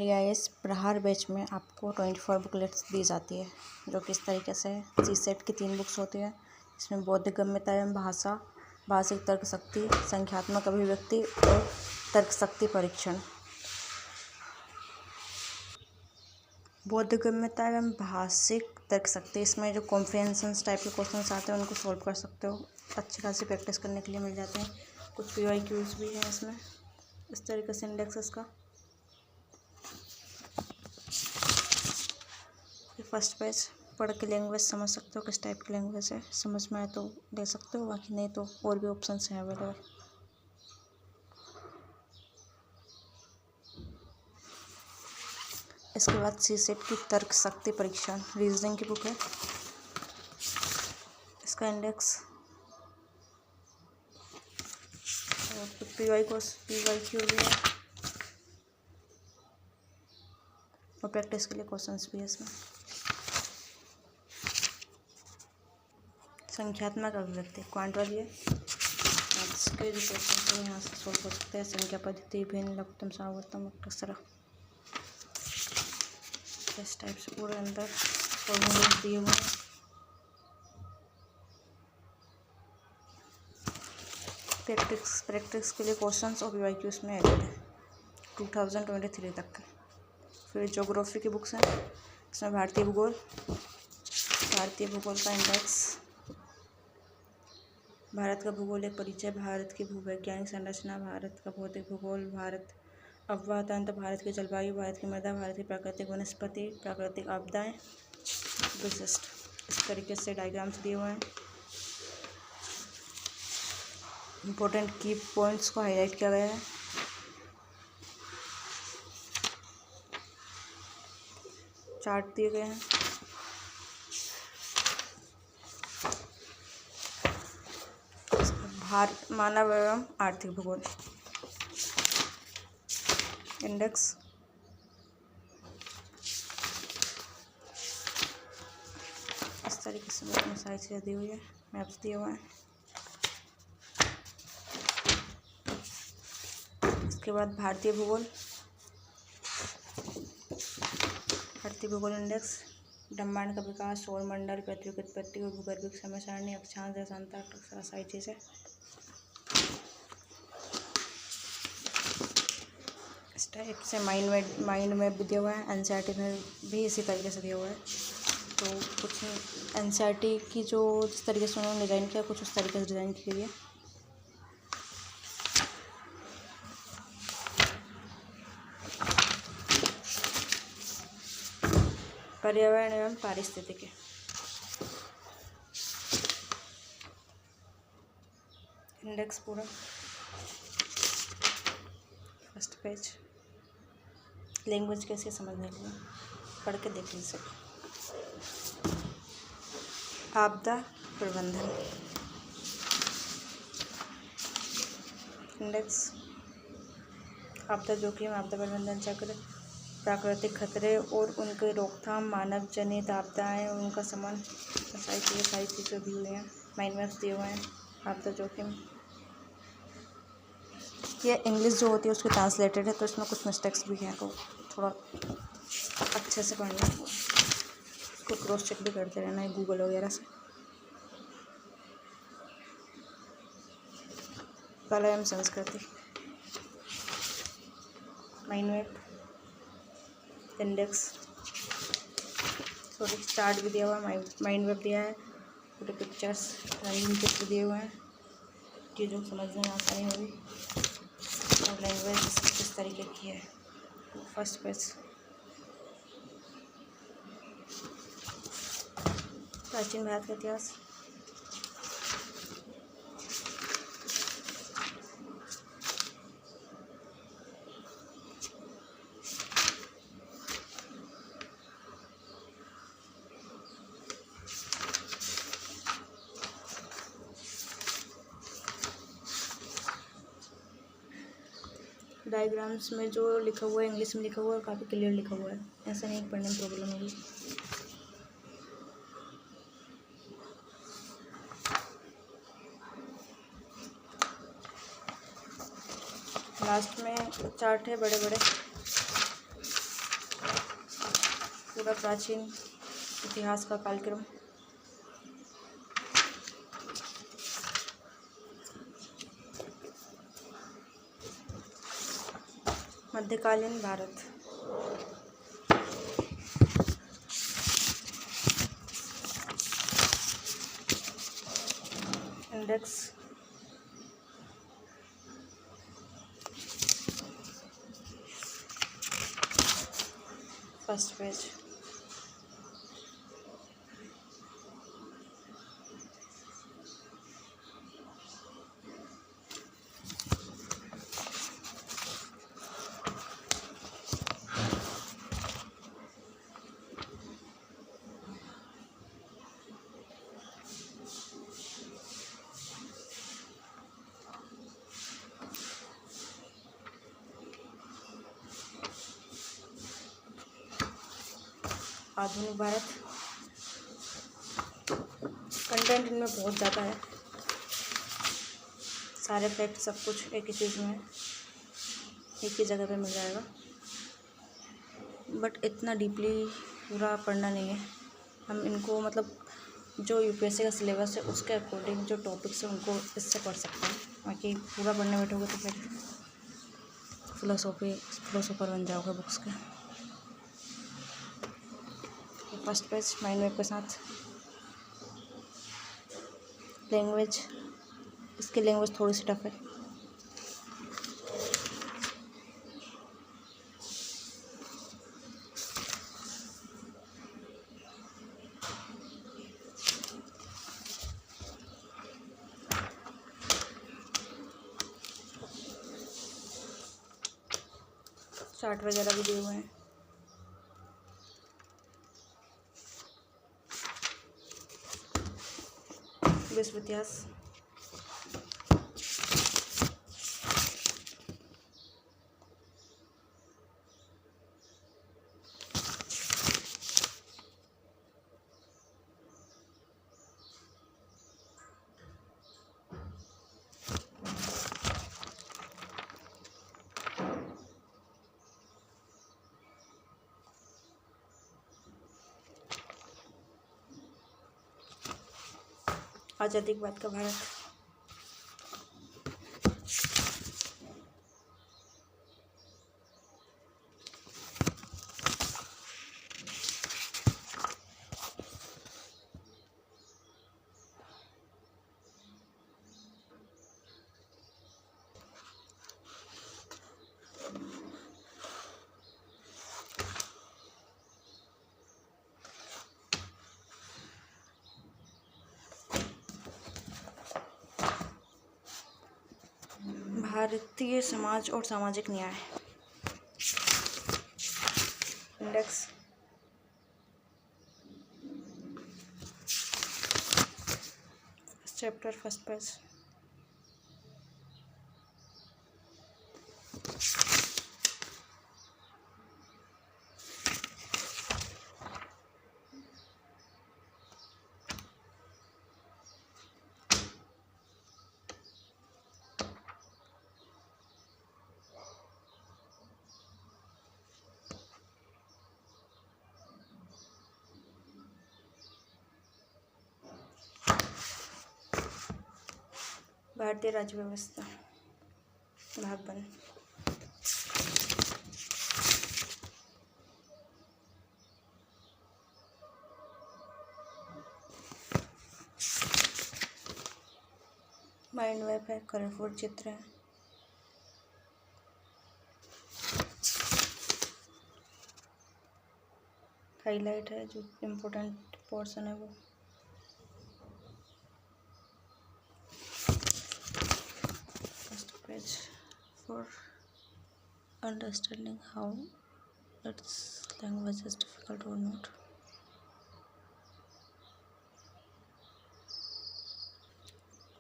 LEIS प्रहार batch में आपको 24 बुकलेट्स दी जाती है, जो कि इस तरीके से CSET की 3 बुक्स होती है। इसमें बौद्धिक गम्यता एवं भाषा, भाषिक तर्क शक्ति, संख्यात्मक अभिव्यक्ति और तर्क शक्ति परीक्षण। बौद्धिक गम्यता एवं भाषिक तर्क शक्ति, इसमें जो कॉम्प्रिहेंशन टाइप के क्वेश्चन आते हैं उनको सॉल्व कर सकते हो। अच्छी खासी प्रैक्टिस करने के लिए मिल जाते हैं। कुछ PYQs भी हैं इसमें, इस तरीके से इंडेक्स इसका। फर्स्ट पेज पढ़ के लैंग्वेज समझ सकते हो, किस टाइप की लैंग्वेज है। समझ में आए तो ले सकते हो, बाकी नहीं तो और भी ऑप्शंस हैं अवेलेबल। इसके बाद CSET की तर्क शक्ति परीक्षण रीजनिंग की बुक है। इसका इंडेक्स और कुछ PYQ भी है और प्रैक्टिस के लिए क्वेश्चंस भी है इसमें। संख्यात्मक अभिव्यक्ति क्वांट वाली है। इसके जो क्वेश्चन हैं यहाँ से सॉल्व कर सकते हैं। संख्या पद्धति, भिन्न, लघुत्तम, सार्वत्तम, एक्सेट्रा, इस टाइप से पूरे अंदर फॉर्मूले दिए हुए हैं। प्रैक्टिस के लिए क्वेश्चंस और PYQs में एडेड है 2023 तक के। फिर ज्योग्राफी की बुक्स हैं। इसमें भारतीय भूगोल का इंडेक्स, भारत का भूगोल एक परिचय, भारत की भूवैज्ञानिक संरचना, भारत का भौतिक भूगोल, भारत अफवाह तंत्र, भारत की जलवायु, भारत की मृदा, भारत की प्राकृतिक वनस्पति, प्राकृतिक आपदाएं, विशिष्ट, इस तरीके से डायग्राम्स दिए हुए हैं। इम्पोर्टेंट की पॉइंट्स को हाईलाइट किया गया है। चार्ट दिए गए हैं। मानव एवं आर्थिक भूगोल इंडेक्स, इस तरीके से इसमें सारी चीज़ें दी हुई है, मैप्स दिए हुए हैं। इसके बाद भारतीय भूगोल इंडेक्स, ब्रह्मांड का विकास, सौरमंडल, पृथ्वी की उत्पत्ति और भूगर्भिक समय सारणी, अक्षांश, देशांतर, सारी चीज़ें। इस टाइप से माइंड मैप भी दिया हुआ है। NCERT में भी इसी तरीके से दिया हुआ है। तो कुछ NCERT की जो जिस तरीके से उन्होंने डिज़ाइन किया, कुछ उस तरीके से डिज़ाइन की गई है। पर्यावरण एवं पारिस्थितिकी इंडेक्स पूरा फर्स्ट पेज। लैंग्वेज कैसे समझने के लिए पढ़ के देख लीजिए। आपदा प्रबंधन इंडेक्स, आपदा जोखिम, आपदा प्रबंधन चक्र, प्राकृतिक खतरे और उनके रोकथाम, मानव जनित आपदाएं और उनका समन, सारी चीज़ें दी हुई हैं। माइंड मैप्स दिए हुए हैं। आपदा जोखिम, ये इंग्लिश जो होती है उसकी ट्रांसलेटेड है, तो इसमें कुछ मिस्टेक्स भी हैं, तो थोड़ा अच्छे से पढ़ना, उसको क्रॉस चेक भी करते रहना है गूगल वगैरह से। कला एवं संस्कृति माइंड मैप इंडेक्स, थोड़ी चार्ट भी दिया हुआ है, माइंड मैप दिया है, थोड़े पिक्चर्स, रंगीन चित्र दिए हुए हैं कि जो समझने में आसानी होगी। और लैंग्वेज किस तरीके की है। फर्स्ट पेज प्राचीन भारत का इतिहास, डायग्राम्स में जो लिखा हुआ है इंग्लिश में लिखा हुआ है, काफ़ी क्लियर लिखा हुआ है, ऐसा नहीं पढ़ने में प्रॉब्लम होगी। लास्ट में चार्ट है बड़े बड़े, पूरा प्राचीन इतिहास का कालक्रम। मध्यकालीन भारत। इंडेक्स। First page. आधुनिक भारत। कंटेंट इनमें बहुत ज़्यादा है, सारे फैक्ट सब कुछ एक ही चीज़ में है, एक ही जगह पे मिल जाएगा, बट इतना डीपली पूरा पढ़ना नहीं है। हम इनको मतलब जो यूपीएससी का सिलेबस है उसके अकॉर्डिंग जो टॉपिक्स हैं उनको इससे पढ़ सकते हैं, बाकी पूरा पढ़ने बैठोगे तो फिर फिलोसोफर बन जाओगे बुक्स के। फर्स्ट पेज माइंड मैप के साथ। लैंग्वेज, इसकी लैंग्वेज थोड़ी सी टफ है। चार्ट वगैरह भी दिए हुए हैं। विश्व इतिहास। आज़ादी के बाद का भारत। भारतीय समाज और सामाजिक न्याय। इंडेक्स। Chapter first page. भारतीय राज्य व्यवस्था भाग 1। माइंड मैप है, कलरफुल चित्र है, हाईलाइट है, जो इम्पोर्टेंट पोर्शन है वो। First page for understanding how its language is difficult or not.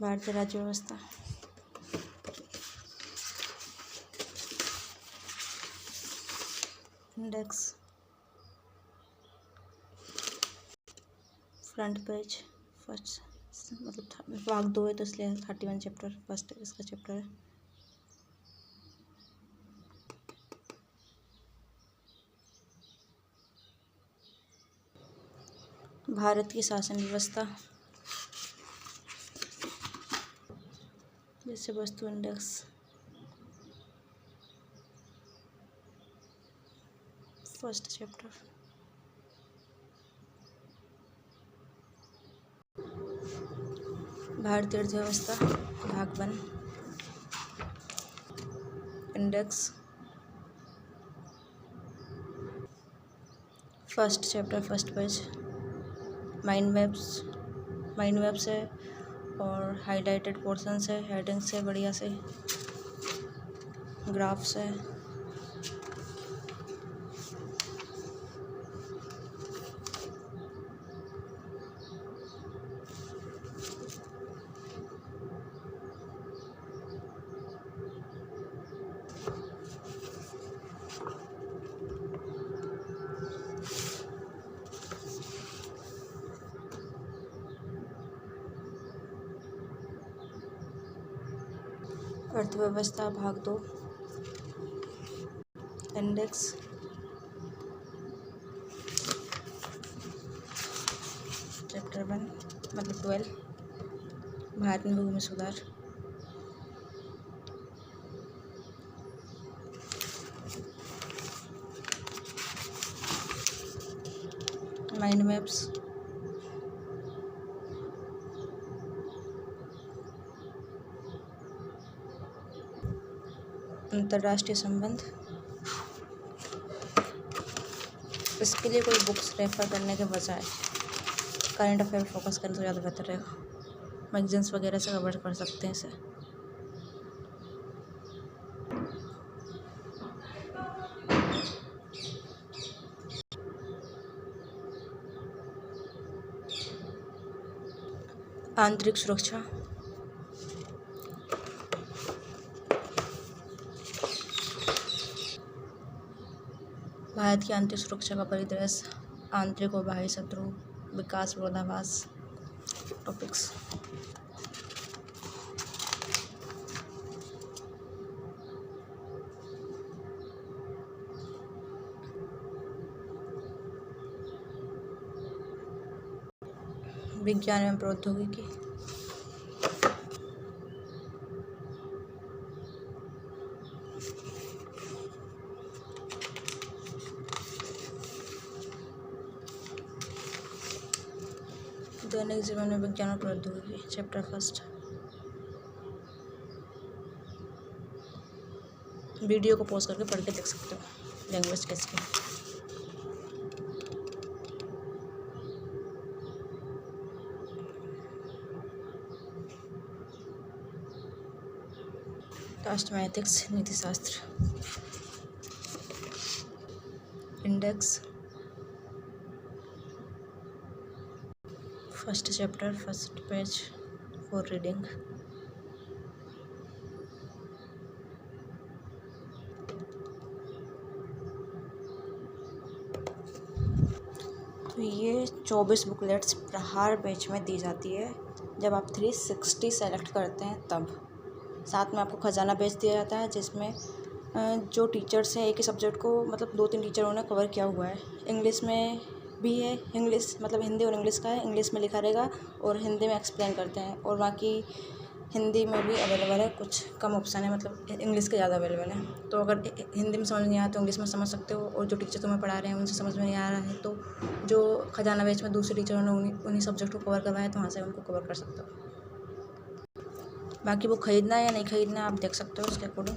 भारतीय राज्य व्यवस्था। इंडेक्स। फ्रंट पेज फर्स्ट, मतलब भाग 2 है तो इसलिए 31 चैप्टर फर्स्ट इसका चैप्टर है। भारत की शासन व्यवस्था, जैसे वस्तु इंडेक्स। First chapter. भारतीय अर्थव्यवस्था भाग 1। Index. First chapter first page. Mind maps है और हाईलाइटेड पोर्शंस है, हेडिंग्स है बढ़िया से, ग्राफ्स है। अर्थव्यवस्था भाग 2। इंडेक्स। चैप्टर 1 मतलब 12। भारत में भूमि सुधार। Mind maps. अंतर्राष्ट्रीय संबंध। इसके लिए कोई बुक्स रेफर करने के बजाय करंट अफेयर फोकस करने तो ज़्यादा बेहतर रहेगा। मैगजीन्स वगैरह से कवर कर सकते हैं इसे। आंतरिक सुरक्षा। भारत की आंतरिक सुरक्षा का परिदृश्य, आंतरिक और बाह्य शत्रु, विकास विरोधाभास टॉपिक्स। विज्ञान एवं प्रौद्योगिकी। दैनिक जीवन में विज्ञान और प्रौद्योगिकी। Chapter first. वीडियो को पॉज करके पढ़ के देख सकते हो लैंग्वेज कैसे। लास्ट में एथिक्स नीति शास्त्र। Index. First chapter first page for reading. तो ये 24 बुकलेट्स हर बैच में दी जाती है। जब आप 360 सेलेक्ट करते हैं तब साथ में आपको खजाना बैच दिया जाता है, जिसमें जो टीचर्स हैं एक ही सब्जेक्ट को मतलब 2-3 टीचरों ने कवर किया हुआ है। इंग्लिश में भी है, इंग्लिश मतलब हिंदी और इंग्लिश का है। इंग्लिश में लिखा रहेगा और हिंदी में एक्सप्लेन करते हैं, और बाकी हिंदी में भी अवेलेबल है। कुछ कम ऑप्शन है, मतलब इंग्लिश के ज़्यादा अवेलेबल है। तो अगर हिंदी में समझ नहीं आया तो इंग्लिश में समझ सकते हो, और जो टीचर तुम्हें पढ़ा रहे हैं उनसे समझ में नहीं आ रहा है तो जो खजाना बैच में दूसरे टीचरों ने उन्हीं सब्जेक्ट को कवर करवाया है तो वहाँ से उनको कवर कर सकते हो। बाकी वो ख़रीदना है या नहीं ख़रीदना आप देख सकते हो उसके अकॉर्डिंग।